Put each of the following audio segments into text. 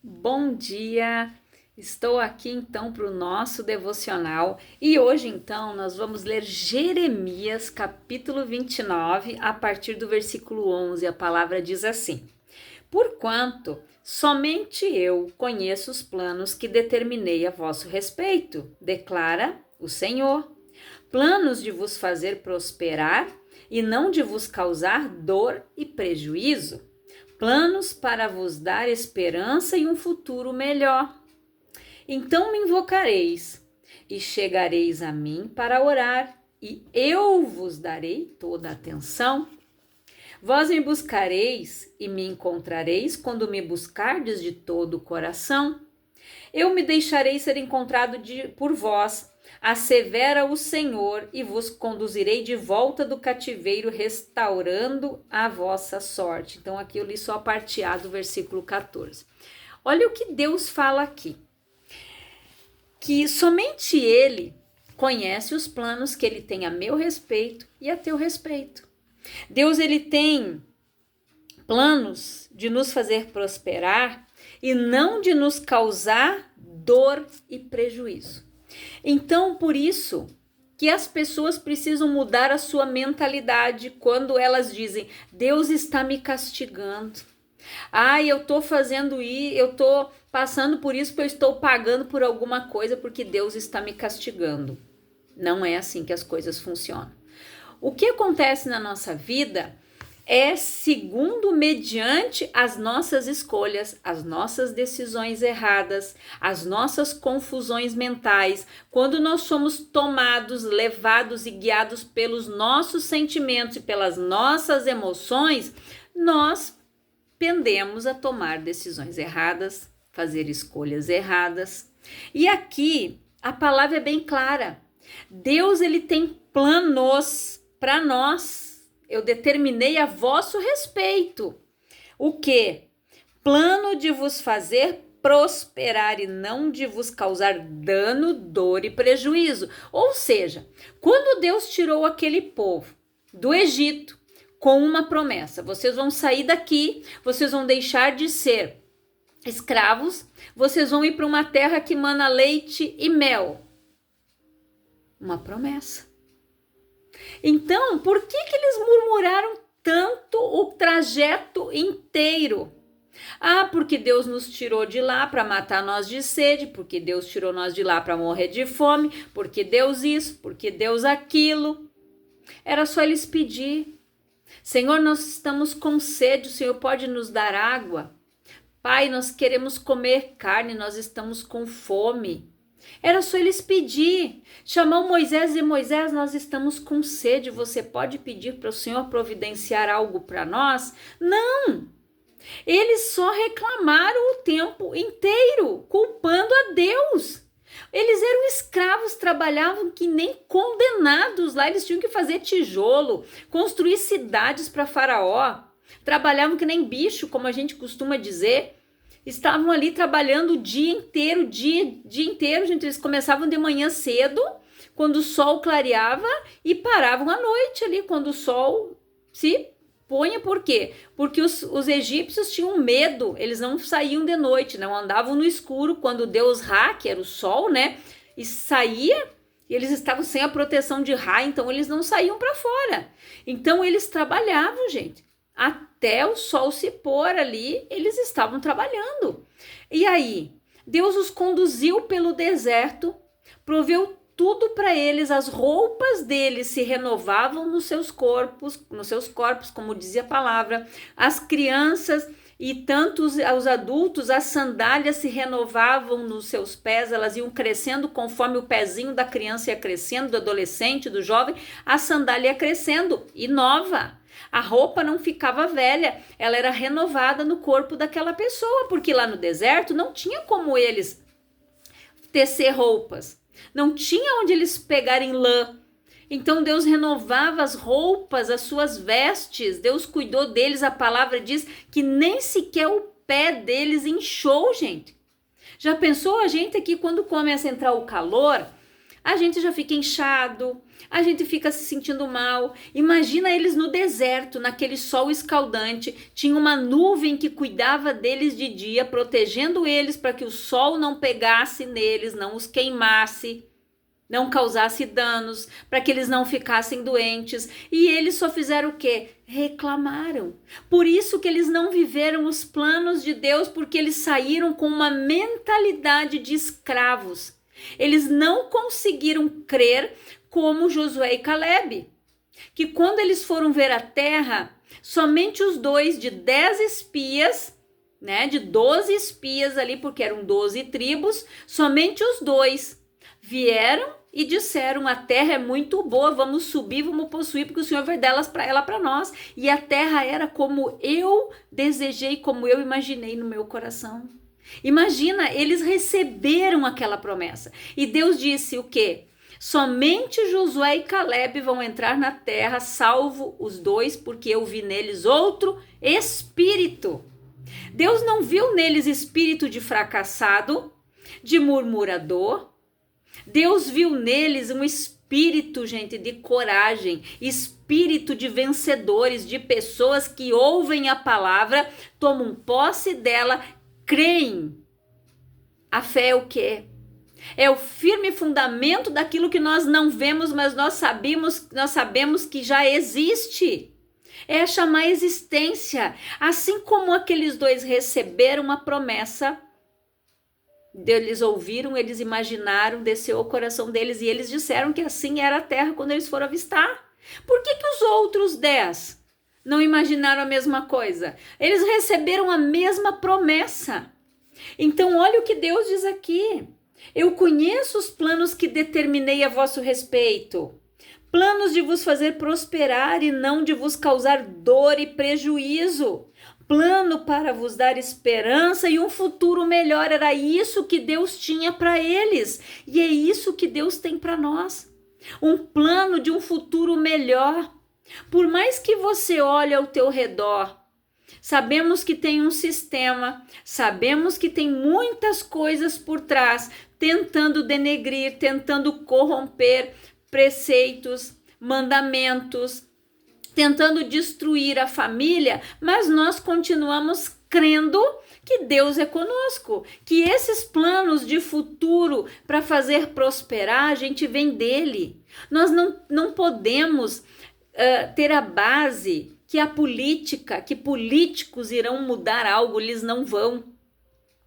Bom dia! Estou aqui então para o nosso devocional e hoje então nós vamos ler Jeremias capítulo 29 a partir do versículo 11. A palavra diz assim: Porquanto somente eu conheço os planos que determinei a vosso respeito, declara o Senhor, planos de vos fazer prosperar e não de vos causar dor e prejuízo, planos para vos dar esperança e um futuro melhor. Então me invocareis e chegareis a mim para orar, e eu vos darei toda a atenção. Vós me buscareis e me encontrareis quando me buscardes de todo o coração. Eu me deixarei ser encontrado por vós, assevera o Senhor, e vos conduzirei de volta do cativeiro, restaurando a vossa sorte. Então aqui eu li só a parte A do versículo 14. Olha o que Deus fala aqui, que somente Ele conhece os planos que Ele tem a meu respeito e a teu respeito. Deus, Ele tem planos de nos fazer prosperar e não de nos causar dor e prejuízo. Então, por isso que as pessoas precisam mudar a sua mentalidade quando elas dizem: Deus está me castigando. Eu estou fazendo isso, eu estou passando por isso porque eu estou pagando por alguma coisa porque Deus está me castigando. Não é assim que as coisas funcionam. O que acontece na nossa vida é segundo mediante as nossas escolhas, as nossas decisões erradas, as nossas confusões mentais, quando nós somos tomados, levados e guiados pelos nossos sentimentos e pelas nossas emoções, nós pendemos a tomar decisões erradas, fazer escolhas erradas. E aqui a palavra é bem clara. Deus, ele tem planos para nós. Eu determinei a vosso respeito. O quê? Plano de vos fazer prosperar e não de vos causar dano, dor e prejuízo. Ou seja, quando Deus tirou aquele povo do Egito com uma promessa, vocês vão sair daqui, vocês vão deixar de ser escravos, vocês vão ir para uma terra que mana leite e mel. Uma promessa. Então, por que eles murmuraram tanto o trajeto inteiro? Porque Deus nos tirou de lá para matar nós de sede, porque Deus tirou nós de lá para morrer de fome, porque Deus isso, porque Deus aquilo. Era só eles pedir: Senhor, nós estamos com sede, o Senhor pode nos dar água? Pai, nós queremos comer carne, nós estamos com fome. Era só eles pedir. Chamou Moisés e Moisés, nós estamos com sede, você pode pedir para o Senhor providenciar algo para nós? Não! Eles só reclamaram o tempo inteiro, culpando a Deus. Eles eram escravos, trabalhavam que nem condenados lá, eles tinham que fazer tijolo, construir cidades para Faraó, trabalhavam que nem bicho, como a gente costuma dizer. Estavam ali trabalhando o dia inteiro, dia inteiro, gente. Eles começavam de manhã cedo, quando o sol clareava, e paravam à noite ali, quando o sol se punha. Por quê? Porque os egípcios tinham medo, eles não saíam de noite, não andavam no escuro, quando o deus Ra, que era o sol, né, e saía, e eles estavam sem a proteção de Ra, então eles não saíam para fora. Então eles trabalhavam, gente. Até o sol se pôr ali, eles estavam trabalhando. E aí, Deus os conduziu pelo deserto, proveu tudo para eles, as roupas deles se renovavam nos seus corpos, como dizia a palavra, as crianças e tanto os adultos, as sandálias se renovavam nos seus pés, elas iam crescendo conforme o pezinho da criança ia crescendo, do adolescente, do jovem, a sandália ia crescendo e nova. A roupa não ficava velha, ela era renovada no corpo daquela pessoa, porque lá no deserto não tinha como eles tecer roupas, não tinha onde eles pegarem lã. Então Deus renovava as roupas, as suas vestes, Deus cuidou deles. A palavra diz que nem sequer o pé deles inchou, gente. Já pensou a gente aqui quando começa a entrar o calor? a gente já fica inchado, a gente fica se sentindo mal. Imagina eles no deserto, naquele sol escaldante, tinha uma nuvem que cuidava deles de dia, protegendo eles para que o sol não pegasse neles, não os queimasse, não causasse danos, para que eles não ficassem doentes. E eles só fizeram o quê? Reclamaram. Por isso que eles não viveram os planos de Deus, porque eles saíram com uma mentalidade de escravos. Eles não conseguiram crer como Josué e Caleb, que quando eles foram ver a terra, somente os dois de 10 espias, né, de 12 espias ali, porque eram 12 tribos, somente os dois vieram e disseram: a terra é muito boa, vamos subir, vamos possuir, porque o Senhor vai dar ela para nós. E a terra era como eu desejei, como eu imaginei no meu coração. Imagina, eles receberam aquela promessa. E Deus disse o quê? Somente Josué e Caleb vão entrar na terra, salvo os dois, porque eu vi neles outro espírito. Deus não viu neles espírito de fracassado, de murmurador. Deus viu neles um espírito, gente, de coragem, espírito de vencedores, de pessoas que ouvem a palavra, tomam posse dela, creem. A fé é o quê? É o firme fundamento daquilo que nós não vemos, mas nós sabemos que já existe. É chamar a existência. Assim como aqueles dois receberam uma promessa, eles ouviram, eles imaginaram, desceu ao coração deles e eles disseram que assim era a terra quando eles foram avistar. Por que os outros 10 não imaginaram a mesma coisa? Eles receberam a mesma promessa. Então, olha o que Deus diz aqui. Eu conheço os planos que determinei a vosso respeito. Planos de vos fazer prosperar e não de vos causar dor e prejuízo. Plano para vos dar esperança e um futuro melhor. Era isso que Deus tinha para eles. E é isso que Deus tem para nós. Um plano de um futuro melhor. Por mais que você olhe ao teu redor, sabemos que tem um sistema, sabemos que tem muitas coisas por trás, tentando denegrir, tentando corromper preceitos, mandamentos, tentando destruir a família, mas nós continuamos crendo que Deus é conosco, que esses planos de futuro para fazer prosperar, a gente vem dele. Nós não podemos ter a base que a política, que políticos irão mudar algo, eles não vão.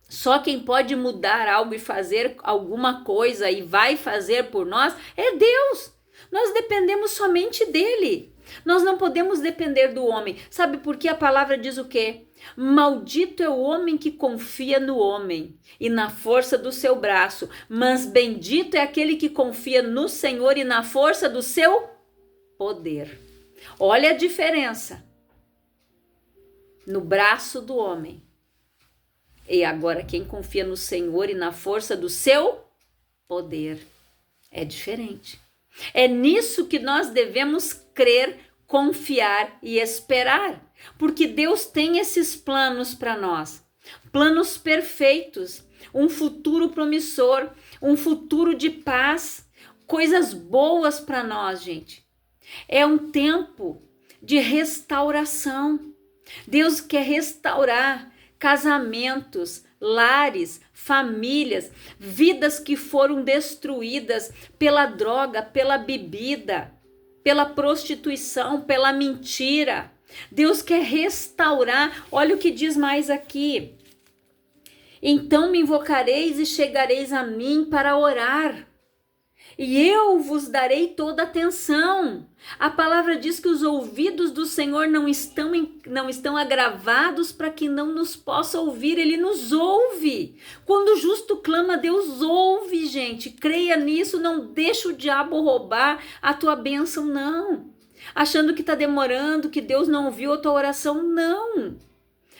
Só quem pode mudar algo e fazer alguma coisa e vai fazer por nós é Deus. Nós dependemos somente dele. Nós não podemos depender do homem. Sabe por que a palavra diz o quê? Maldito é o homem que confia no homem e na força do seu braço, mas bendito é aquele que confia no Senhor e na força do seu poder. Olha a diferença no braço do homem. E agora quem confia no Senhor e na força do seu poder. É diferente. É nisso que nós devemos crer, confiar e esperar. Porque Deus tem esses planos para nós. Planos perfeitos. Um futuro promissor. Um futuro de paz. Coisas boas para nós, gente. É um tempo de restauração. Deus quer restaurar casamentos, lares, famílias, vidas que foram destruídas pela droga, pela bebida, pela prostituição, pela mentira. Deus quer restaurar. Olha o que diz mais aqui. Então me invocareis e chegareis a mim para orar, e eu vos darei toda atenção. A palavra diz que os ouvidos do Senhor não estão agravados para que não nos possa ouvir. Ele nos ouve. Quando o justo clama, Deus ouve, gente. Creia nisso, não deixa o diabo roubar a tua bênção, não. Achando que está demorando, que Deus não ouviu a tua oração, não.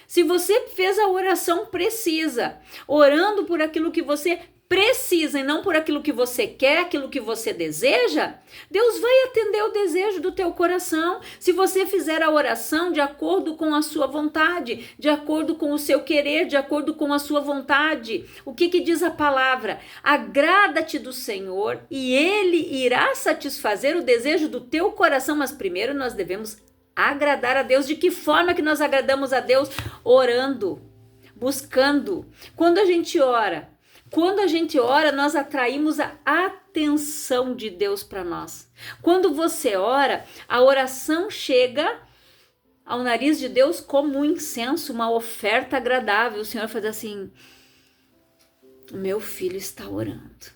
Se você fez a oração precisa, orando por aquilo que você precisa e não por aquilo que você quer, aquilo que você deseja, Deus vai atender o desejo do teu coração. Se você fizer a oração de acordo com a sua vontade, de acordo com o seu querer, de acordo com a sua vontade. O que diz a palavra? Agrada-te do Senhor e Ele irá satisfazer o desejo do teu coração. Mas primeiro nós devemos agradar a Deus. De que forma que nós agradamos a Deus? Orando, buscando. Quando a gente ora, nós atraímos a atenção de Deus para nós. Quando você ora, a oração chega ao nariz de Deus como um incenso, uma oferta agradável. O Senhor faz assim: meu filho está orando,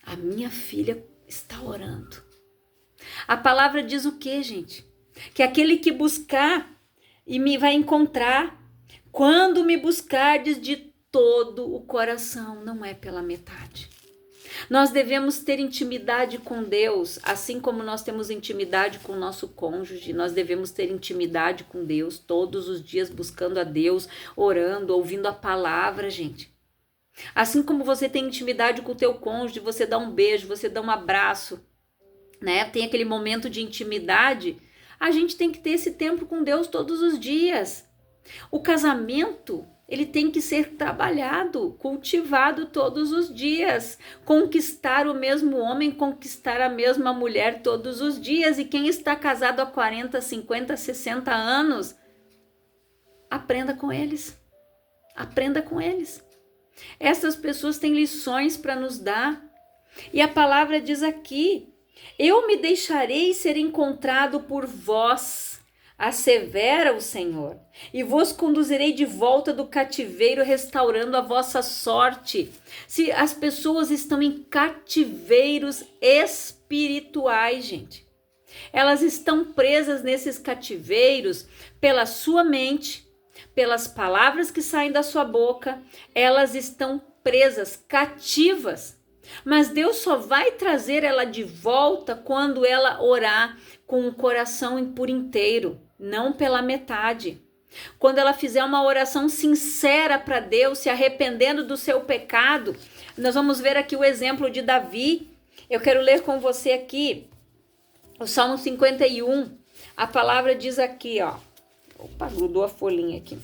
a minha filha está orando. A palavra diz o quê, gente? Que aquele que buscar e me vai encontrar, quando me buscardes de todo o coração, não é pela metade. Nós devemos ter intimidade com Deus, assim como nós temos intimidade com o nosso cônjuge. Nós devemos ter intimidade com Deus todos os dias, buscando a Deus, orando, ouvindo a palavra, gente. Assim como você tem intimidade com o teu cônjuge, você dá um beijo, você dá um abraço, né? Tem aquele momento de intimidade. A gente tem que ter esse tempo com Deus todos os dias. O casamento, ele tem que ser trabalhado, cultivado todos os dias. Conquistar o mesmo homem, conquistar a mesma mulher todos os dias. E quem está casado há 40, 50, 60 anos, aprenda com eles. Aprenda com eles. Essas pessoas têm lições para nos dar. E a palavra diz aqui: eu me deixarei ser encontrado por vós, assevera o Senhor, e vos conduzirei de volta do cativeiro, restaurando a vossa sorte. Se as pessoas estão em cativeiros espirituais, gente, elas estão presas nesses cativeiros pela sua mente, pelas palavras que saem da sua boca, elas estão presas, cativas. Mas Deus só vai trazer ela de volta quando ela orar com o coração por inteiro, não pela metade. Quando ela fizer uma oração sincera para Deus, se arrependendo do seu pecado. Nós vamos ver aqui o exemplo de Davi. Eu quero ler com você aqui o Salmo 51. A palavra diz aqui, ó. Opa, grudou a folhinha aqui.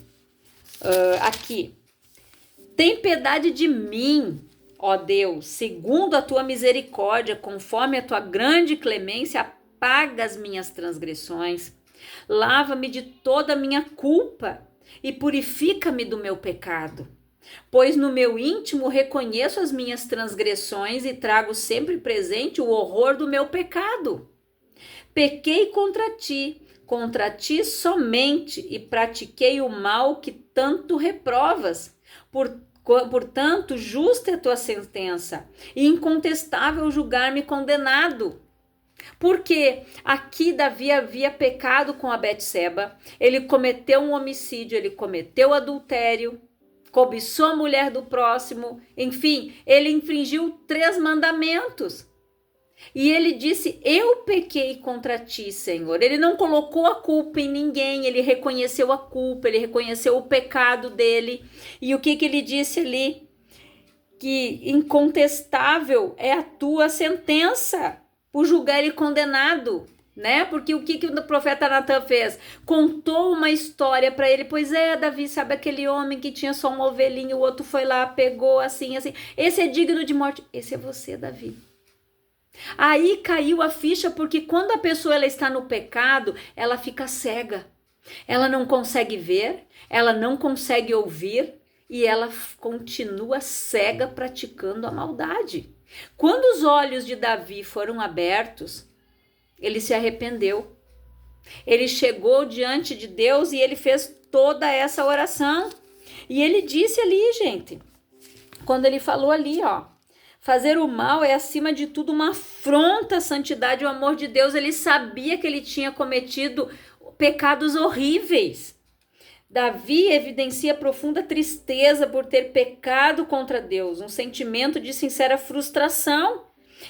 Aqui. Tem piedade de mim, ó Deus, segundo a tua misericórdia, conforme a tua grande clemência, apaga as minhas transgressões. Lava-me de toda a minha culpa e purifica-me do meu pecado. Pois no meu íntimo reconheço as minhas transgressões e trago sempre presente o horror do meu pecado. Pequei contra ti somente, e pratiquei o mal que tanto reprovas. Portanto, justa é a tua sentença, e incontestável julgar-me condenado. Porque aqui Davi havia pecado com a Betseba, ele cometeu um homicídio, ele cometeu adultério, cobiçou a mulher do próximo, enfim, ele infringiu 3 mandamentos. E ele disse: eu pequei contra ti, Senhor. Ele não colocou a culpa em ninguém, ele reconheceu a culpa, ele reconheceu o pecado dele. E o que ele disse ali? Que incontestável é a tua sentença por julgar ele condenado, né? Porque o que o profeta Natan fez? Contou uma história para ele. Pois é, Davi, sabe aquele homem que tinha só uma ovelhinha, o outro foi lá, pegou assim. Esse é digno de morte. Esse é você, Davi. Aí caiu a ficha, porque quando a pessoa ela está no pecado, ela fica cega. Ela não consegue ver, ela não consegue ouvir e ela continua cega praticando a maldade. Quando os olhos de Davi foram abertos, ele se arrependeu. Ele chegou diante de Deus e ele fez toda essa oração. E ele disse ali, gente, quando ele falou ali, ó: fazer o mal é, acima de tudo, uma afronta à santidade e ao amor de Deus. Ele sabia que ele tinha cometido pecados horríveis. Davi evidencia profunda tristeza por ter pecado contra Deus, um sentimento de sincera frustração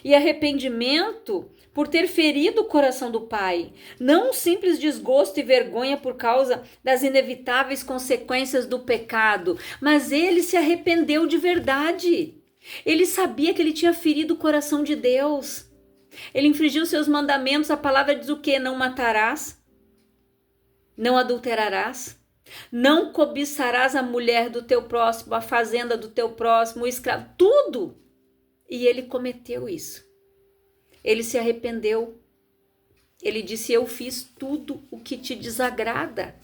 e arrependimento por ter ferido o coração do pai. Não um simples desgosto e vergonha por causa das inevitáveis consequências do pecado, mas ele se arrependeu de verdade. Ele sabia que ele tinha ferido o coração de Deus. Ele infringiu seus mandamentos. A palavra diz o quê? Não matarás, não adulterarás, não cobiçarás a mulher do teu próximo, a fazenda do teu próximo, o escravo, tudo. E ele cometeu isso. Ele se arrependeu. Ele disse: eu fiz tudo o que te desagrada.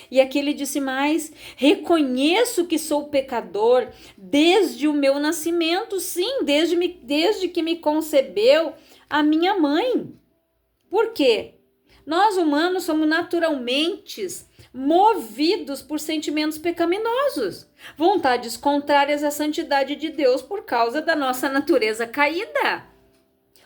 E aqui ele disse mais: reconheço que sou pecador desde o meu nascimento, sim, desde que me concebeu a minha mãe. Por quê? Nós humanos somos naturalmente movidos por sentimentos pecaminosos, vontades contrárias à santidade de Deus por causa da nossa natureza caída.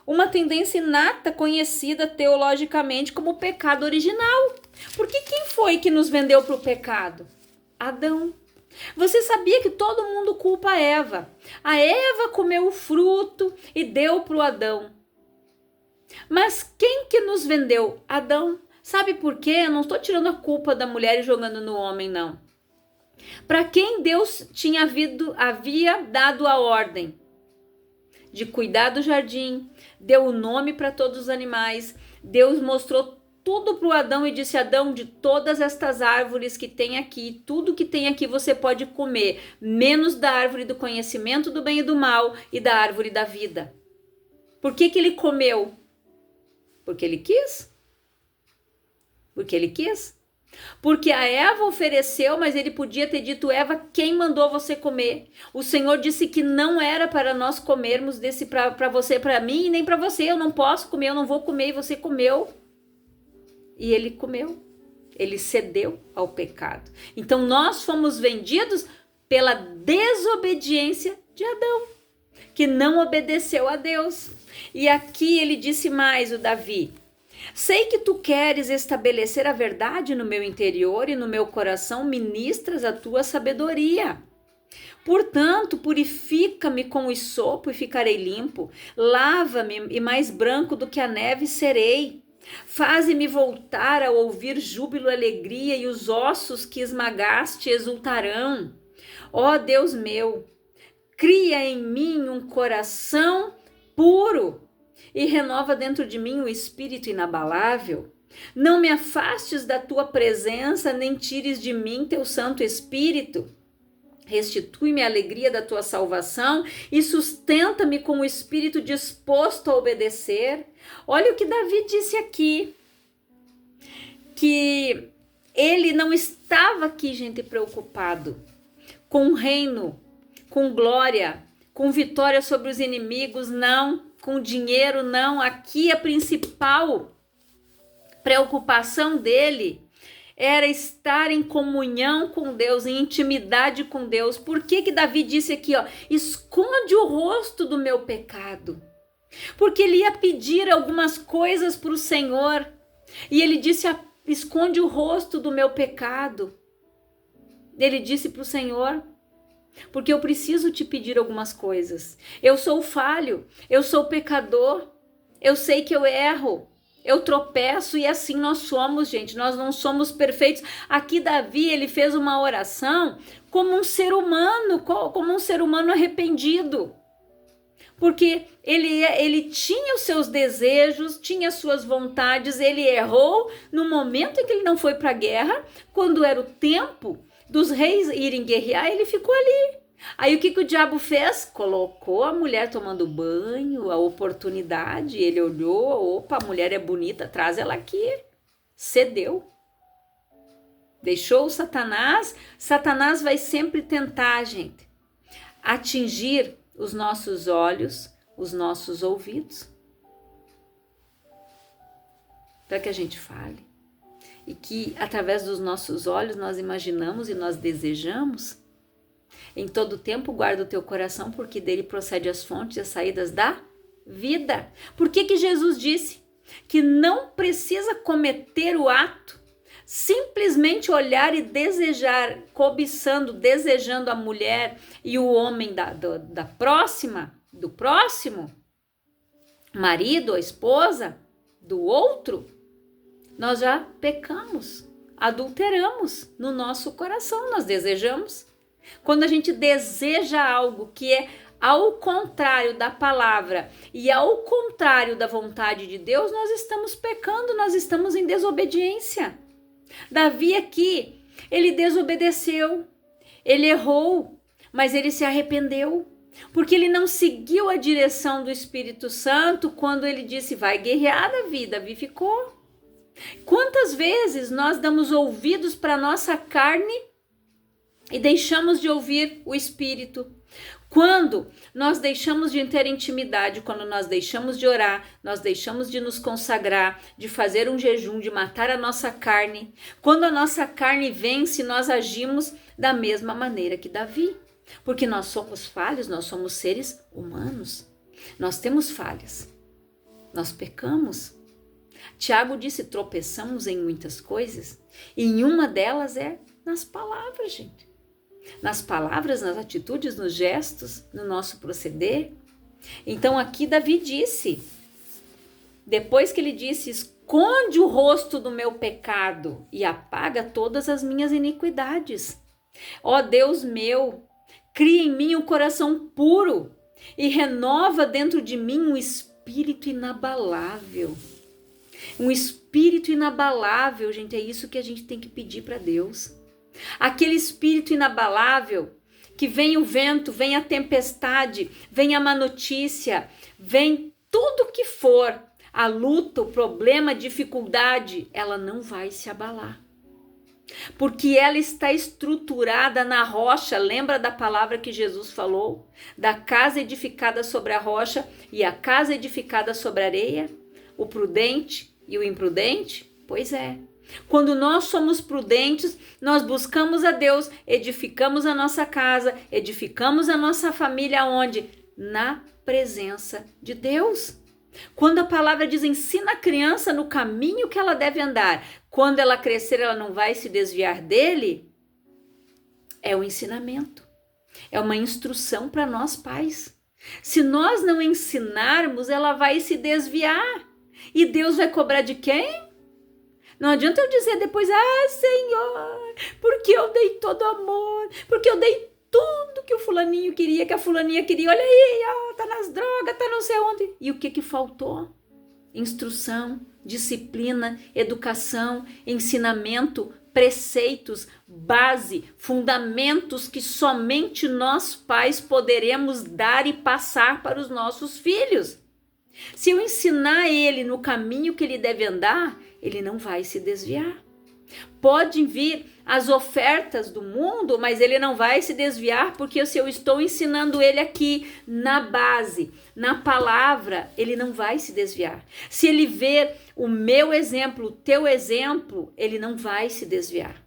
Uma tendência inata conhecida teologicamente como pecado original. Porque quem foi que nos vendeu para o pecado? Adão. Você sabia que todo mundo culpa a Eva. A Eva comeu o fruto e deu para o Adão. Mas quem que nos vendeu? Adão. Sabe por quê? Eu não estou tirando a culpa da mulher e jogando no homem, não. Para quem Deus havia dado a ordem de cuidar do jardim, deu o nome para todos os animais, Deus mostrou tudo para o Adão e disse: Adão, de todas estas árvores que tem aqui, tudo que tem aqui você pode comer, menos da árvore do conhecimento do bem e do mal e da árvore da vida. Por que ele comeu? Porque ele quis. Porque ele quis. Porque a Eva ofereceu, mas ele podia ter dito: Eva, quem mandou você comer? O Senhor disse que não era para nós comermos desse para você, para mim e nem para você. Eu não posso comer, eu não vou comer, e você comeu. E ele comeu. Ele cedeu ao pecado. Então nós fomos vendidos pela desobediência de Adão, que não obedeceu a Deus. E aqui ele disse mais, o Davi: sei que tu queres estabelecer a verdade no meu interior e no meu coração ministras a tua sabedoria. Portanto, purifica-me com o sopo e ficarei limpo. Lava-me e mais branco do que a neve serei. Faze-me voltar a ouvir júbilo e alegria, e os ossos que esmagaste exultarão. Ó Deus meu, cria em mim um coração puro e renova dentro de mim o espírito inabalável. Não me afastes da tua presença, nem tires de mim teu Santo Espírito. Restitui-me a alegria da tua salvação e sustenta-me com o espírito disposto a obedecer. Olha o que Davi disse aqui, que ele não estava aqui, gente, preocupado com reino, com glória, com vitória sobre os inimigos, não, com dinheiro, não. Aqui a principal preocupação dele era estar em comunhão com Deus, em intimidade com Deus. Por que Davi disse aqui, ó, esconde o rosto do meu pecado? Porque ele ia pedir algumas coisas para o Senhor, e ele disse: esconde o rosto do meu pecado. Ele disse para o Senhor: porque eu preciso te pedir algumas coisas. Eu sou falho, eu sou pecador, eu sei que eu erro, eu tropeço, e assim nós somos, gente. Nós não somos perfeitos. Aqui Davi, ele fez uma oração como um ser humano arrependido. Porque ele tinha os seus desejos, tinha as suas vontades, ele errou no momento em que ele não foi para a guerra. Quando era o tempo dos reis irem guerrear, ele ficou ali. Aí o que o diabo fez? Colocou a mulher tomando banho, a oportunidade. Ele olhou: opa, a mulher é bonita, traz ela aqui. Cedeu. Deixou o Satanás. Satanás vai sempre tentar, gente, atingir os nossos olhos, os nossos ouvidos, para que a gente fale. E que através dos nossos olhos nós imaginamos e nós desejamos. Em todo tempo guarda o teu coração, porque dele procede as fontes e as saídas da vida. Por que Jesus disse que não precisa cometer o ato, simplesmente olhar e desejar, cobiçando, desejando a mulher e o homem da próxima, do próximo, marido ou esposa, do outro? Nós já pecamos, adulteramos no nosso coração, nós desejamos. Quando a gente deseja algo que é ao contrário da palavra e ao contrário da vontade de Deus, nós estamos pecando, nós estamos em desobediência. Davi aqui, ele desobedeceu, ele errou, mas ele se arrependeu, porque ele não seguiu a direção do Espírito Santo quando ele disse, vai guerrear, Davi. Davi ficou. Quantas vezes nós damos ouvidos para a nossa carne e deixamos de ouvir o Espírito? Quando nós deixamos de ter intimidade, quando nós deixamos de orar, nós deixamos de nos consagrar, de fazer um jejum, de matar a nossa carne. Quando a nossa carne vence, nós agimos da mesma maneira que Davi. Porque nós somos falhos, nós somos seres humanos. Nós temos falhas. Nós pecamos. Tiago disse, tropeçamos em muitas coisas. E em uma delas é nas palavras, gente. Nas palavras, nas atitudes, nos gestos, no nosso proceder. Então aqui Davi disse, depois que ele disse, esconde o rosto do meu pecado e apaga todas as minhas iniquidades. Ó Deus meu, cria em mim um coração puro e renova dentro de mim um espírito inabalável. Um espírito inabalável, gente, é isso que a gente tem que pedir para Deus. Aquele espírito inabalável que vem o vento, vem a tempestade, vem a má notícia, vem tudo que for, a luta, o problema, a dificuldade, ela não vai se abalar. Porque ela está estruturada na rocha. Lembra da palavra que Jesus falou? Da casa edificada sobre a rocha e a casa edificada sobre a areia? O prudente e o imprudente? Pois é. Quando nós somos prudentes, nós buscamos a Deus, edificamos a nossa casa, edificamos a nossa família onde? Na presença de Deus. Quando a palavra diz, ensina a criança no caminho que ela deve andar, quando ela crescer ela não vai se desviar dele, é um ensinamento, é uma instrução para nós pais. Se nós não ensinarmos, ela vai se desviar. E Deus vai cobrar de quem? Não adianta eu dizer depois, Senhor, porque eu dei todo amor, porque eu dei tudo que o fulaninho queria, que a fulaninha queria, olha aí, tá nas drogas, tá não sei onde. E o que faltou? Instrução, disciplina, educação, ensinamento, preceitos, base, fundamentos que somente nós pais poderemos dar e passar para os nossos filhos. Se eu ensinar ele no caminho que ele deve andar, ele não vai se desviar. Podem vir as ofertas do mundo, mas ele não vai se desviar, porque se eu estou ensinando ele aqui na base, na palavra, ele não vai se desviar. Se ele ver o meu exemplo, o teu exemplo, ele não vai se desviar.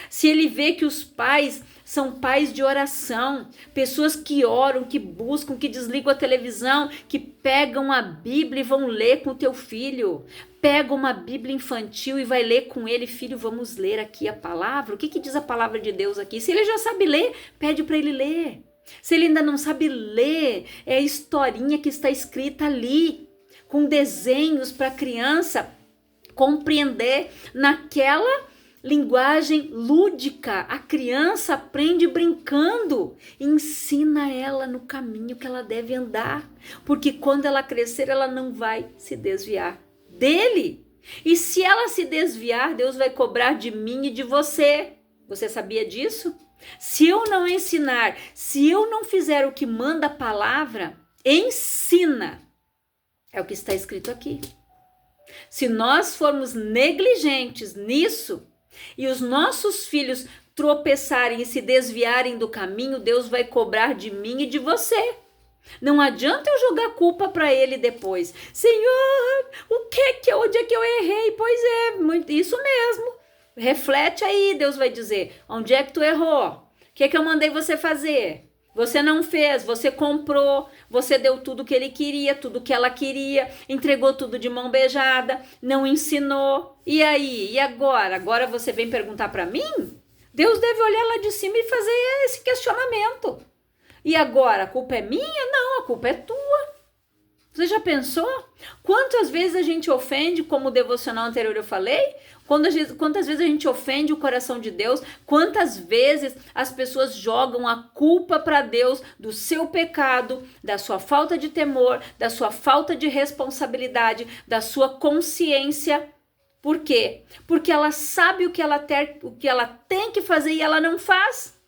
Se ele vê que os pais são pais de oração, pessoas que oram, que buscam, que desligam a televisão, que pegam a Bíblia e vão ler com o teu filho, pega uma Bíblia infantil e vai ler com ele, filho, vamos ler aqui a palavra, o que diz a palavra de Deus aqui? Se ele já sabe ler, pede para ele ler. Se ele ainda não sabe ler, é a historinha que está escrita ali, com desenhos para a criança compreender naquela linguagem lúdica. A criança aprende brincando, ensina ela no caminho que ela deve andar, porque quando ela crescer ela não vai se desviar dele. E se ela se desviar, Deus vai cobrar de mim e de você. Você sabia disso? Se eu não ensinar, se eu não fizer o que manda a palavra, ensina. É o que está escrito aqui. Se nós formos negligentes nisso, e os nossos filhos tropeçarem e se desviarem do caminho, Deus vai cobrar de mim e de você. Não adianta eu jogar culpa para ele depois. Senhor, onde é que eu errei? Pois é, isso mesmo. Reflete aí, Deus vai dizer. Onde é que tu errou? O que eu mandei você fazer? Você não fez, você comprou, você deu tudo que ele queria, tudo que ela queria, entregou tudo de mão beijada, não ensinou. E aí? E agora? Agora você vem perguntar para mim? Deus deve olhar lá de cima e fazer esse questionamento. E agora? A culpa é minha? Não, a culpa é tua. Você já pensou? Quantas vezes a gente ofende, como o devocional anterior eu falei? Quantas vezes a gente ofende o coração de Deus? Quantas vezes as pessoas jogam a culpa para Deus do seu pecado, da sua falta de temor, da sua falta de responsabilidade, da sua consciência? Por quê? Porque ela sabe o que ela tem que fazer e ela não faz.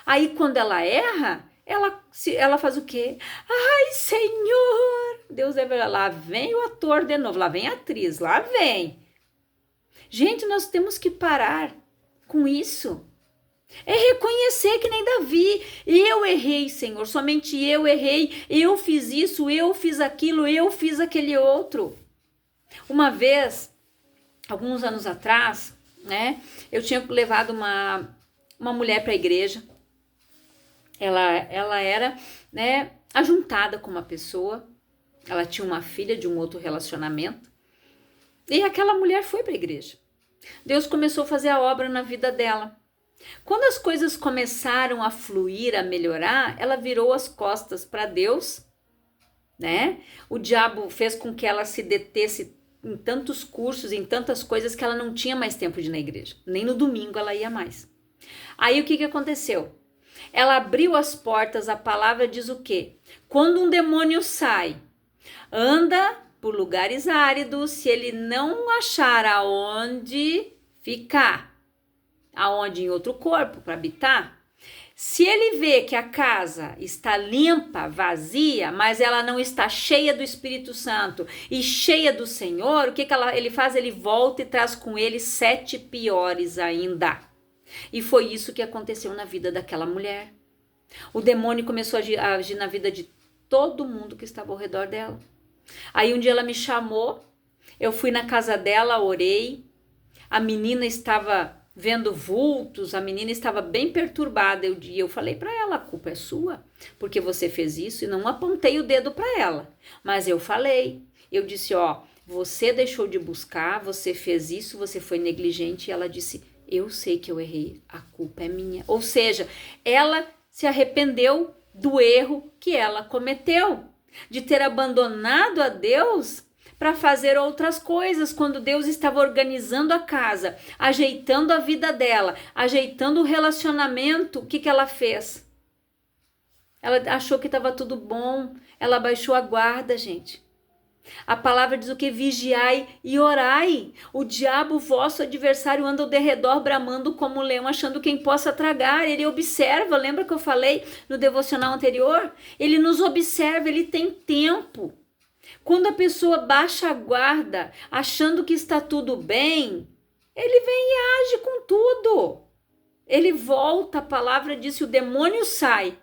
Aí quando ela erra, ela faz o quê? Ai, Senhor! Deus deve lá vem o ator de novo, lá vem a atriz, lá vem. Gente, nós temos que parar com isso. É reconhecer que nem Davi. Eu errei, Senhor, somente eu errei. Eu fiz isso, eu fiz aquilo, eu fiz aquele outro. Uma vez, alguns anos atrás, né, eu tinha levado uma mulher para a igreja. Ela era, né, ajuntada com uma pessoa. Ela tinha uma filha de um outro relacionamento. E aquela mulher foi para a igreja. Deus começou a fazer a obra na vida dela. Quando as coisas começaram a fluir, a melhorar, ela virou as costas para Deus, né? O diabo fez com que ela se detesse em tantos cursos, em tantas coisas que ela não tinha mais tempo de ir na igreja. Nem no domingo ela ia mais. Aí o que aconteceu? Ela abriu as portas, a palavra diz o quê? Quando um demônio sai, anda por lugares áridos, se ele não achar aonde ficar, aonde em outro corpo para habitar, se ele vê que a casa está limpa, vazia, mas ela não está cheia do Espírito Santo e cheia do Senhor, o que ele faz? Ele volta e traz com ele 7 piores ainda. E foi isso que aconteceu na vida daquela mulher. O demônio começou a agir na vida de todo mundo que estava ao redor dela. Aí um dia ela me chamou, eu fui na casa dela, orei, a menina estava vendo vultos, a menina estava bem perturbada. Eu falei para ela, a culpa é sua, porque você fez isso, e não apontei o dedo para ela, mas eu falei, eu disse, ó, você deixou de buscar, você fez isso, você foi negligente, e ela disse, eu sei que eu errei, a culpa é minha. Ou seja, ela se arrependeu do erro que ela cometeu, de ter abandonado a Deus para fazer outras coisas, quando Deus estava organizando a casa, ajeitando a vida dela, ajeitando o relacionamento. O que ela fez? Ela achou que estava tudo bom, ela baixou a guarda, gente. A palavra diz o que? Vigiai e orai. O diabo, vosso adversário, anda ao derredor bramando como um leão, achando quem possa tragar. Ele observa, lembra que eu falei no devocional anterior? Ele nos observa, ele tem tempo. Quando a pessoa baixa a guarda, achando que está tudo bem, ele vem e age com tudo. Ele volta, a palavra diz, o demônio sai.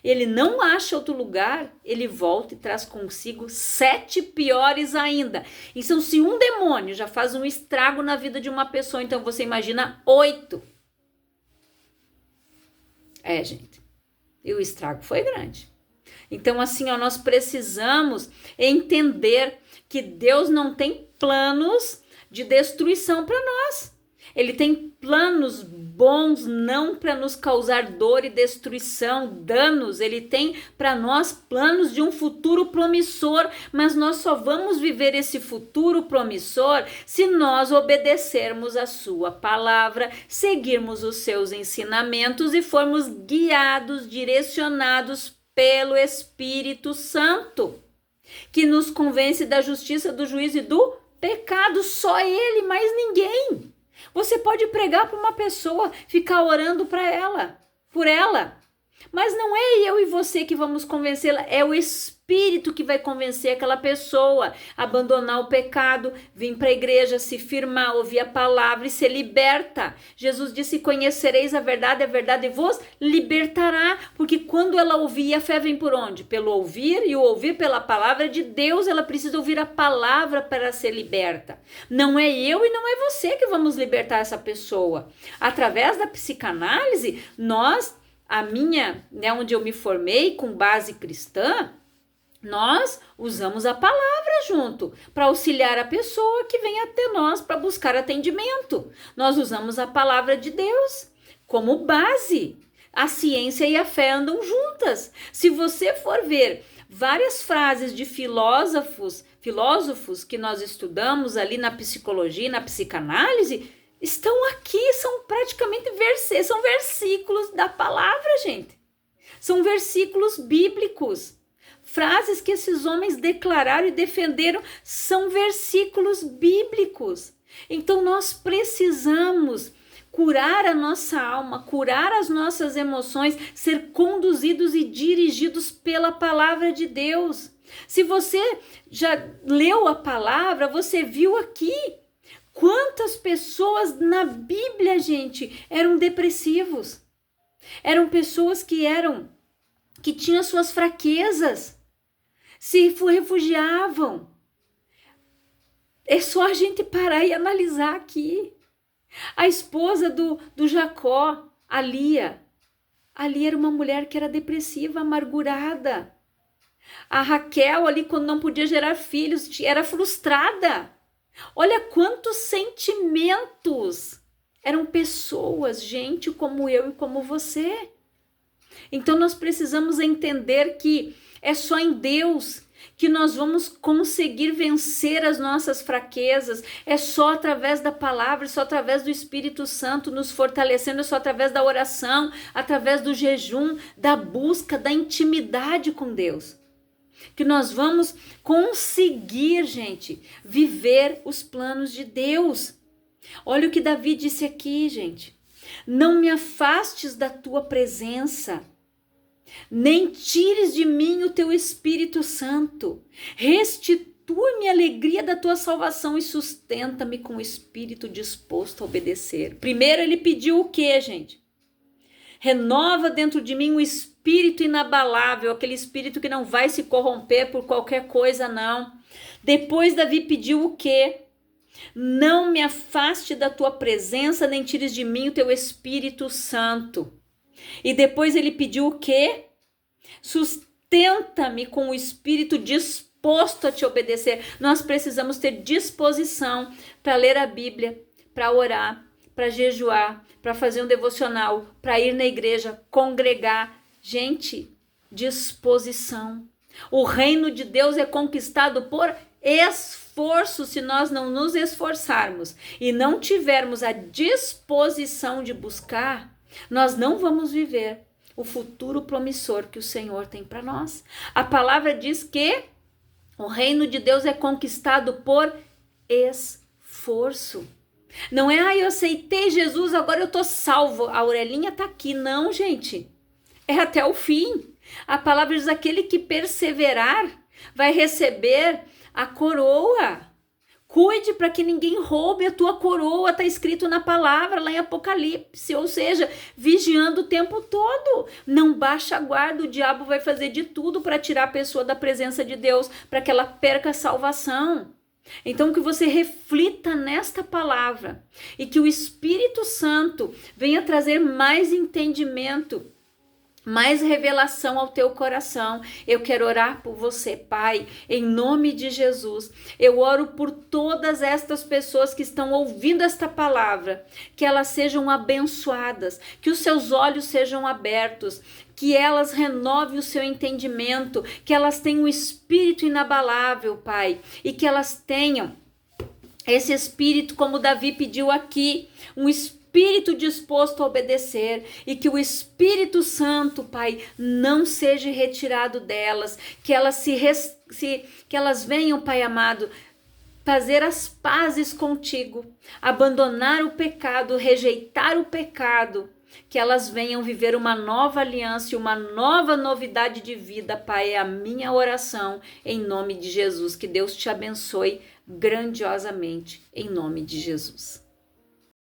Ele não acha outro lugar, ele volta e traz consigo 7 piores ainda. Então, se um demônio já faz um estrago na vida de uma pessoa, então você imagina 8. Gente, e o estrago foi grande. Então, assim, ó, nós precisamos entender que Deus não tem planos de destruição para nós. Ele tem planos bons, não para nos causar dor e destruição, danos. Ele tem para nós planos de um futuro promissor, mas nós só vamos viver esse futuro promissor se nós obedecermos a sua palavra, seguirmos os seus ensinamentos e formos guiados, direcionados pelo Espírito Santo, que nos convence da justiça, do juízo e do pecado. Só Ele, mais ninguém. Você pode pregar para uma pessoa, ficar orando por ela, mas não é eu e você que vamos convencê-la, é o Espírito que vai convencer aquela pessoa a abandonar o pecado, vir para a igreja, se firmar, ouvir a palavra e ser liberta. Jesus disse, conhecereis a verdade vos libertará, porque quando ela ouvir, a fé vem por onde? Pelo ouvir, e o ouvir pela palavra de Deus. Ela precisa ouvir a palavra para ser liberta. Não é eu e não é você que vamos libertar essa pessoa. Através da psicanálise, onde eu me formei com base cristã, nós usamos a palavra junto para auxiliar a pessoa que vem até nós para buscar atendimento. Nós usamos a palavra de Deus como base. A ciência e a fé andam juntas. Se você for ver várias frases de filósofos que nós estudamos ali na psicologia, na psicanálise, estão aqui, são praticamente são versículos da palavra, gente. São versículos bíblicos. Frases que esses homens declararam e defenderam são versículos bíblicos. Então nós precisamos curar a nossa alma, curar as nossas emoções, ser conduzidos e dirigidos pela palavra de Deus. Se você já leu a palavra, você viu aqui quantas pessoas na Bíblia, gente, eram depressivos. Eram pessoas que tinham suas fraquezas, se refugiavam. É só a gente parar e analisar aqui. A esposa do Jacó, a Lia. A Lia era uma mulher que era depressiva, amargurada. A Raquel ali, quando não podia gerar filhos, era frustrada. Olha quantos sentimentos. Eram pessoas, gente como eu e como você. Então nós precisamos entender que é só em Deus que nós vamos conseguir vencer as nossas fraquezas. É só através da palavra, é só através do Espírito Santo nos fortalecendo, é só através da oração, através do jejum, da busca, da intimidade com Deus, que nós vamos conseguir, gente, viver os planos de Deus. Olha o que Davi disse aqui, gente. Não me afastes da tua presença, nem tires de mim o teu Espírito Santo. Restitui-me a alegria da tua salvação e sustenta-me com o espírito disposto a obedecer. Primeiro ele pediu o quê, gente? Renova dentro de mim um espírito inabalável, aquele espírito que não vai se corromper por qualquer coisa, não. Depois Davi pediu o quê? Não me afaste da tua presença, nem tires de mim o teu Espírito Santo. E depois ele pediu o quê? Sustenta-me com o espírito disposto a te obedecer. Nós precisamos ter disposição para ler a Bíblia, para orar, para jejuar, para fazer um devocional, para ir na igreja, congregar. Gente, disposição. O reino de Deus é conquistado por esforço. Se nós não nos esforçarmos e não tivermos a disposição de buscar, nós não vamos viver o futuro promissor que o Senhor tem para nós. A palavra diz que o reino de Deus é conquistado por esforço. Não é, eu aceitei Jesus, agora eu tô salvo. A orelhinha tá aqui. Não, gente. É até o fim. A palavra diz, aquele que perseverar vai receber a coroa. Cuide para que ninguém roube a tua coroa, está escrito na palavra lá em Apocalipse, ou seja, vigiando o tempo todo. Não baixa a guarda, o diabo vai fazer de tudo para tirar a pessoa da presença de Deus, para que ela perca a salvação. Então que você reflita nesta palavra e que o Espírito Santo venha trazer mais entendimento, mais revelação ao teu coração. Eu quero orar por você, Pai, em nome de Jesus. Eu oro por todas estas pessoas que estão ouvindo esta palavra, que elas sejam abençoadas, que os seus olhos sejam abertos, que elas renovem o seu entendimento, que elas tenham um espírito inabalável, Pai, e que elas tenham esse espírito, como Davi pediu aqui, um espírito disposto a obedecer, e que o Espírito Santo, Pai, não seja retirado delas, que elas que elas venham, Pai amado, fazer as pazes contigo, abandonar o pecado, rejeitar o pecado, que elas venham viver uma nova aliança e uma nova novidade de vida, Pai. É a minha oração em nome de Jesus. Que Deus te abençoe grandiosamente em nome de Jesus.